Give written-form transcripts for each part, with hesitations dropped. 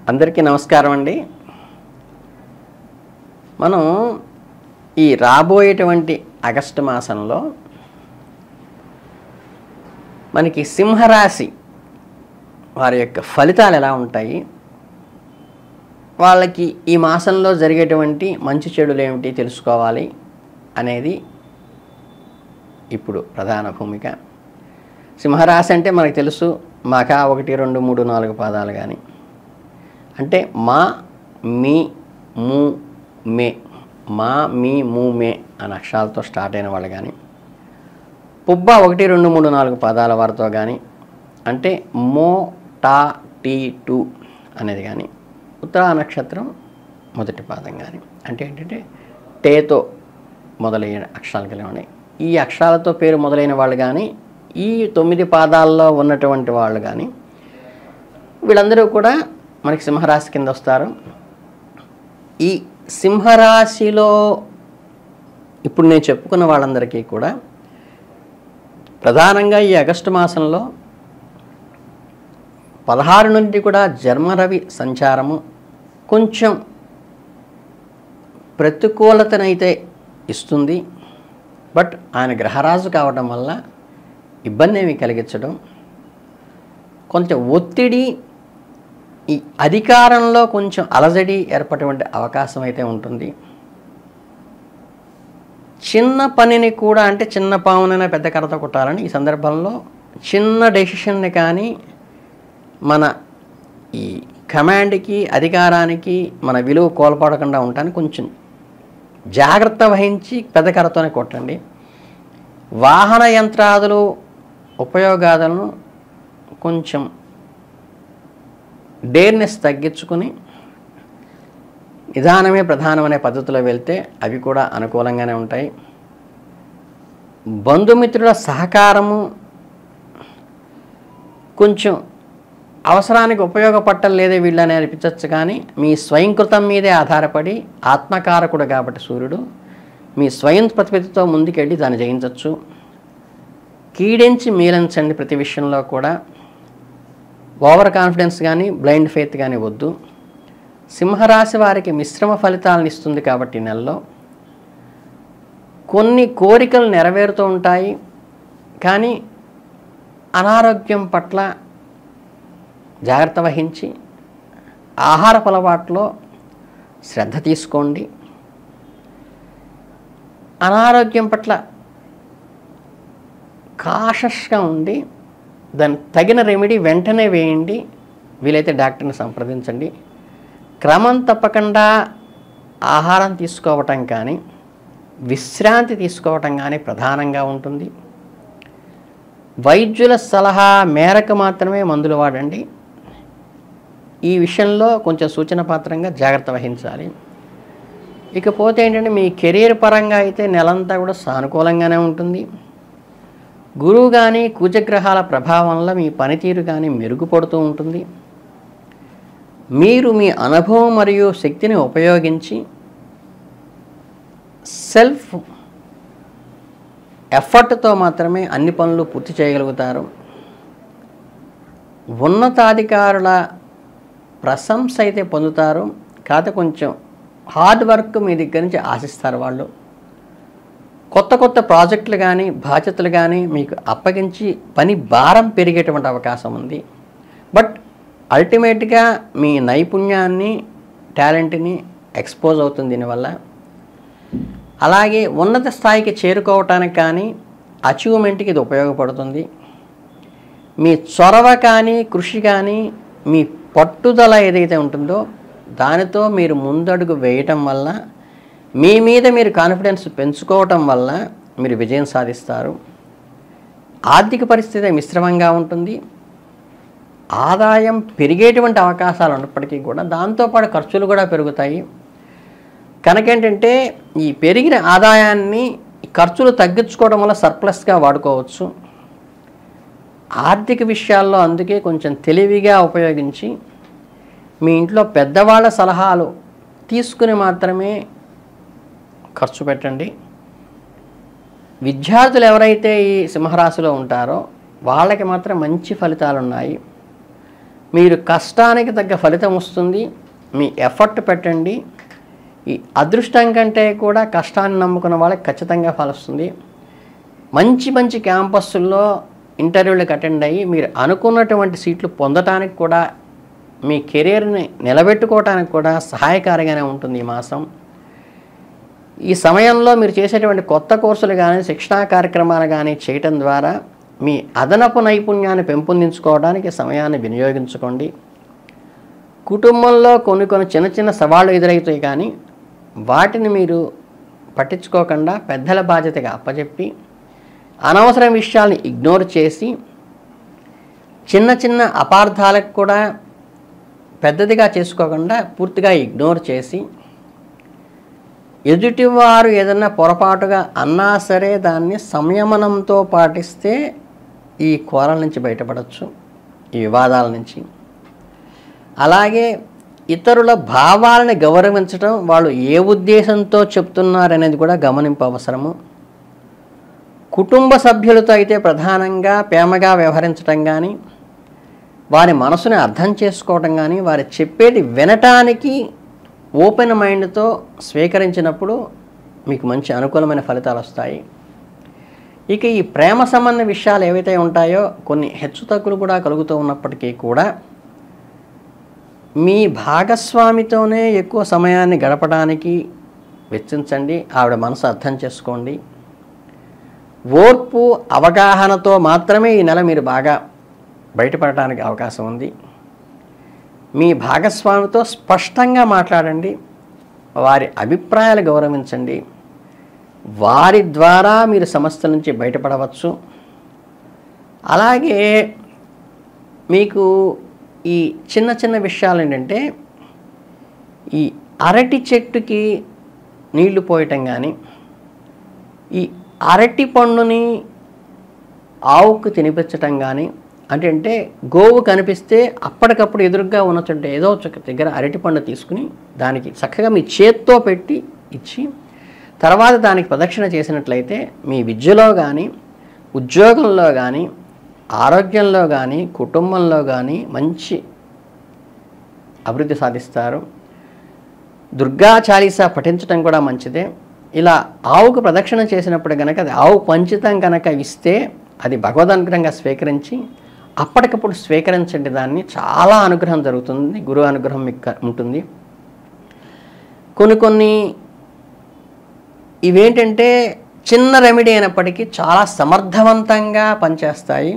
అందరికీ నమస్కారం అండి. మనం ఈ రాబోయేటువంటి ఆగస్టు మాసంలో మనకి సింహరాశి వారి యొక్క ఫలితాలు ఎలా ఉంటాయి, వాళ్ళకి ఈ మాసంలో జరిగేటువంటి మంచి చెడులు ఏమిటి తెలుసుకోవాలి అనేది ఇప్పుడు ప్రధాన భూమిక. సింహరాశి అంటే మనకు తెలుసు, మఖ 1, 2, 3, 4 పాదాలు కానీ, అంటే మా, మీ, ము, మే, మా, మీ, ము, మే అనే అక్షరాలతో స్టార్ట్ అయిన వాళ్ళు కానీ, పుబ్బ 1, 2, 3, 4 పాదాల వారితో కానీ, అంటే మో, టా, టీ, టు అనేది కానీ, ఉత్తరా నక్షత్రం మొదటి పాదం కానీ, అంటే ఏంటంటే టేతో మొదలైన అక్షరాలు కలిగి ఉన్నాయి. ఈ అక్షరాలతో పేరు మొదలైన వాళ్ళు కానీ, ఈ 9 పాదాల్లో ఉన్నటువంటి వాళ్ళు కానీ, వీళ్ళందరూ కూడా మనకి సింహరాశి కింద వస్తారు. ఈ సింహరాశిలో ఇప్పుడు నేను చెప్పుకున్న వాళ్ళందరికీ కూడా ప్రధానంగా ఈ ఆగస్టు మాసంలో 16 నుండి కూడా జన్మరవి సంచారము కొంచెం ప్రతికూలతనైతే ఇస్తుంది. బట్ ఆయన గ్రహరాజు కావడం వల్ల ఇబ్బంది ఏమి కలిగించడం, కొంచెం ఒత్తిడి, ఈ అధికారంలో కొంచెం అలజడి ఏర్పడేటువంటి అవకాశం అయితే ఉంటుంది. చిన్న పనిని కూడా, అంటే చిన్న పావునైనా పెద్ద కర్రతో కొట్టాలని ఈ సందర్భంలో చిన్న డెసిషన్ని కానీ మన ఈ కమాండ్కి, అధికారానికి మన విలువ కోల్పోకుండా ఉండడానికి కొంచెం జాగ్రత్త వహించి పెద్ద కర్రతోనే కొట్టండి. వాహన యంత్రాదులు ఉపయోగాలను కొంచెం డేర్నెస్ తగ్గించుకుని నిదానమే ప్రధానమనే పద్ధతిలో వెళ్తే అవి కూడా అనుకూలంగానే ఉంటాయి. బంధుమిత్రుల సహకారము కొంచెం అవసరానికి ఉపయోగపట్టలేదే వీళ్ళని అనిపించవచ్చు, కానీ మీ స్వయంకృతం మీదే ఆధారపడి, ఆత్మకారకుడు కాబట్టి సూర్యుడు మీ స్వయం ప్రతిపత్తితో ముందుకెళ్ళి దాన్ని జయించవచ్చు. కీడించి మీలించండి. ప్రతి విషయంలో కూడా ఓవర్ కాన్ఫిడెన్స్ కానీ బ్లైండ్ ఫెయిత్ కానీ వద్దు. సింహరాశి వారికి మిశ్రమ ఫలితాలను ఇస్తుంది కాబట్టి నెలలో కొన్ని కోరికలు నెరవేరుతూ ఉంటాయి, కానీ అనారోగ్యం పట్ల జాగ్రత్త వహించి ఆహారపు అలవాట్లో శ్రద్ధ తీసుకోండి. అనారోగ్యం పట్ల కాషస్గా ఉండి దానికి తగిన రెమెడీ వెంటనే వేయండి. వీలైతే డాక్టర్ని సంప్రదించండి. క్రమం తప్పకుండా ఆహారం తీసుకోవటం కానీ విశ్రాంతి తీసుకోవటం కానీ ప్రధానంగా ఉంటుంది. వైద్యుల సలహా మేరకు మాత్రమే మందులు వాడండి. ఈ విషయంలో కొంచెం సూచన పాత్రంగా జాగ్రత్త వహించాలి. ఇకపోతే ఏంటంటే మీ కెరీర్ పరంగా అయితే నెలంతా కూడా సానుకూలంగానే ఉంటుంది. గురువు కానీ కుజగ్రహాల ప్రభావంలో మీ పనితీరు కానీ మెరుగుపడుతూ ఉంటుంది. మీరు మీ అనుభవం మరియు శక్తిని ఉపయోగించి సెల్ఫ్ ఎఫర్ట్తో మాత్రమే అన్ని పనులు పూర్తి చేయగలుగుతారు. ఉన్నతాధికారుల ప్రశంస అయితే పొందుతారు, కాకపోతే కొంచెం హార్డ్ వర్క్ మీ దగ్గర నుంచి ఆశిస్తారు వాళ్ళు. కొత్త కొత్త ప్రాజెక్టులు కానీ బాధ్యతలు కానీ మీకు అప్పగించి పని భారం పెరిగేటువంటి అవకాశం ఉంది. బట్ అల్టిమేట్గా మీ నైపుణ్యాన్ని, టాలెంట్ని ఎక్స్పోజ్ అవుతుంది దీనివల్ల. అలాగే ఉన్నత స్థాయికి చేరుకోవటానికి కానీ అచీవ్మెంట్కి ఇది ఉపయోగపడుతుంది. మీ చొరవ కానీ కృషి కానీ మీ పట్టుదల ఏదైతే ఉంటుందో దానితో మీరు ముందడుగు వేయటం వల్ల, మీ మీద మీరు కాన్ఫిడెన్స్ పెంచుకోవటం వల్ల మీరు విజయం సాధిస్తారు. ఆర్థిక పరిస్థితి మిశ్రమంగా ఉంటుంది. ఆదాయం పెరిగేటువంటి అవకాశాలు ఉన్నప్పటికీ కూడా దాంతోపాటు ఖర్చులు కూడా పెరుగుతాయి. కనుకేంటంటే ఈ పెరిగిన ఆదాయాన్ని ఖర్చులు తగ్గించుకోవడం వల్ల సర్ప్లస్గా వాడుకోవచ్చు. ఆర్థిక విషయాల్లో అందుకే కొంచెం తెలివిగా ఉపయోగించి మీ ఇంట్లో పెద్దవాళ్ళ సలహాలు తీసుకుని మాత్రమే ఖర్చు పెట్టండి. విద్యార్థులు ఎవరైతే ఈ సింహరాశిలో ఉంటారో వాళ్ళకి మాత్రం మంచి ఫలితాలు ఉన్నాయి. మీరు కష్టానికి తగ్గ ఫలితం వస్తుంది. మీ ఎఫర్ట్ పెట్టండి. ఈ అదృష్టం కంటే కూడా కష్టాన్ని నమ్ముకున్న వాళ్ళకి ఖచ్చితంగా ఫలిస్తుంది. మంచి మంచి క్యాంపస్సుల్లో ఇంటర్వ్యూలకు అటెండ్ అయ్యి మీరు అనుకున్నటువంటి సీట్లు పొందటానికి కూడా, మీ కెరీర్ని నిలబెట్టుకోవటానికి కూడా సహాయకారిగానే ఉంటుంది ఈ మాసం. ఈ సమయంలో మీరు చేసేటువంటి కొత్త కోర్సులు కానీ, శిక్షణా కార్యక్రమాలు కానీ చేయటం ద్వారా మీ అదనపు నైపుణ్యాన్ని పెంపొందించుకోవడానికి సమయాన్ని వినియోగించుకోండి. కుటుంబంలో కొన్ని చిన్న చిన్న సవాళ్ళు ఎదురవుతాయి, కానీ వాటిని మీరు పట్టించుకోకుండా పెద్దల బాధ్యతగా అప్పచెప్పి, అనవసర విషయాల్ని ఇగ్నోర్ చేసి, చిన్న చిన్న అపార్థాలకు కూడా పెద్దదిగా చేసుకోకుండా పూర్తిగా ఇగ్నోర్ చేసి, ఎదుటివారు ఏదన్నా పొరపాటుగా అన్నా సరే దాన్ని సంయమనంతో పాటిస్తే ఈ కోరల నుంచి బయటపడవచ్చు, ఈ వివాదాల నుంచి. అలాగే ఇతరుల భావాలని గౌరవించడం, వాళ్ళు ఏ ఉద్దేశంతో చెప్తున్నారనేది కూడా గమనింపు అవసరము. కుటుంబ సభ్యులతో అయితే ప్రధానంగా ప్రేమగా వ్యవహరించడం కానీ, వారి మనసుని అర్థం చేసుకోవటం కానీ, వారి చెప్పేది వినటానికి ఓపెన్ మైండ్తో స్వీకరించినప్పుడు మీకు మంచి అనుకూలమైన ఫలితాలు వస్తాయి. ఇక ఈ ప్రేమ సంబంధ విషయాలు ఏవైతే ఉంటాయో కొన్ని హెచ్చుతగ్గులు కూడా కలుగుతూ ఉన్నప్పటికీ కూడా మీ భాగస్వామితోనే ఎక్కువ సమయాన్ని గడపడానికి వెచ్చించండి. ఆవిడ మనసు అర్థం చేసుకోండి. ఓర్పు అవగాహనతో మాత్రమే ఈ నెల మీరు బాగా బయటపడటానికి అవకాశం ఉంది. మీ భాగస్వామితో స్పష్టంగా మాట్లాడండి. వారి అభిప్రాయాలు గౌరవించండి. వారి ద్వారా మీరు సమస్యల నుంచి బయటపడవచ్చు. అలాగే మీకు ఈ చిన్న చిన్న విషయాలు ఏంటంటే, ఈ అరటి చెట్టుకి నీళ్లు పోయటం కానీ, ఈ అరటి పండుని ఆవుకు తినిపించటం కానీ, అంటే గోవు కనిపిస్తే అప్పటికప్పుడు ఎదురుగా ఉన్న చోట ఏదో ఒక దగ్గర అరటిపండు తీసుకుని దానికి చక్కగా మీ చేత్తో పెట్టి ఇచ్చి, తర్వాత దానికి ప్రదక్షిణ చేసినట్లయితే మీ విద్యలో కానీ, ఉద్యోగంలో కానీ, ఆరోగ్యంలో కానీ, కుటుంబంలో కానీ మంచి అభివృద్ధి సాధిస్తారు. దుర్గా చాలీసా పఠించడం కూడా మంచిదే. ఇలా ఆవుకు ప్రదక్షిణ చేసినప్పుడు కనుక, అది ఆవు పంచితం కనుక ఇస్తే అది భగవదనుగ్రహంగా స్వీకరించి అప్పటికప్పుడు స్వీకరించండి. దాన్ని చాలా అనుగ్రహం జరుగుతుంది, గురువు అనుగ్రహం మీకు ఉంటుంది. కొన్ని ఇవేంటంటే చిన్న రెమెడీ అయినప్పటికీ చాలా సమర్థవంతంగా పనిచేస్తాయి.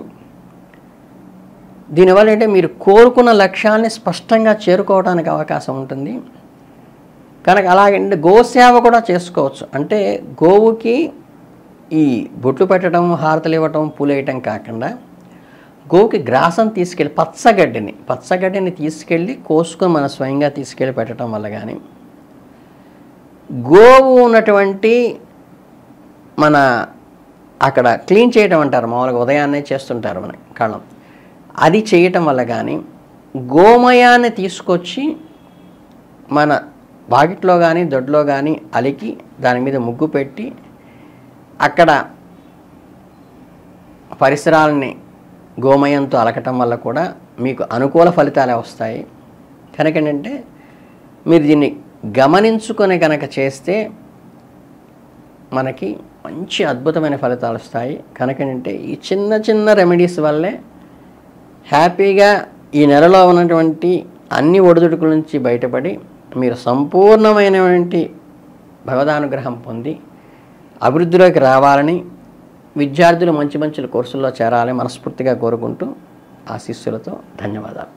దీనివల్ల ఏంటంటే మీరు కోరుకున్న లక్ష్యాన్ని స్పష్టంగా చేరుకోవడానికి అవకాశం ఉంటుంది. కనుక అలాగే గోసేవ కూడా చేసుకోవచ్చు. అంటే గోవుకి ఈ బొట్లు పెట్టడం, హారతలు ఇవ్వటం, పూలు వేయటం కాకుండా గోవుకి గ్రాసం తీసుకెళ్ళి పచ్చగడ్డిని తీసుకెళ్ళి కోసుకొని మన స్వయంగా తీసుకెళ్ళి పెట్టడం వల్ల కానీ, గోవు ఉన్నటువంటి మన అక్కడ క్లీన్ చేయటం అంటారు, మామూలుగా ఉదయాన్నే చేస్తుంటారు మన కళ్ళం, అది చేయటం వల్ల కానీ, గోమయాన్ని తీసుకొచ్చి మన వాకిట్లో కానీ దొడ్లో కానీ అలికి దాని మీద ముగ్గు పెట్టి అక్కడ పరిసరాలని గోమయంతో అలకటం వల్ల కూడా మీకు అనుకూల ఫలితాలే వస్తాయి. కనుక ఏంటంటే మీరు దీన్ని గమనించుకొని కనుక చేస్తే మనకి మంచి అద్భుతమైన ఫలితాలు వస్తాయి. కనుక ఏంటంటే ఈ చిన్న చిన్న రెమెడీస్ వల్లే హ్యాపీగా ఈ నెలలో ఉన్నటువంటి అన్ని ఒడిదుడుకుల నుంచి బయటపడి మీరు సంపూర్ణమైనటువంటి భగవదానుగ్రహం పొంది అభివృద్ధిలోకి రావాలని, విద్యార్థులు మంచి మంచి కోర్సుల్లో చేరాలని మనస్ఫూర్తిగా కోరుకుంటూ ఆశీస్సులతో ధన్యవాదాలు.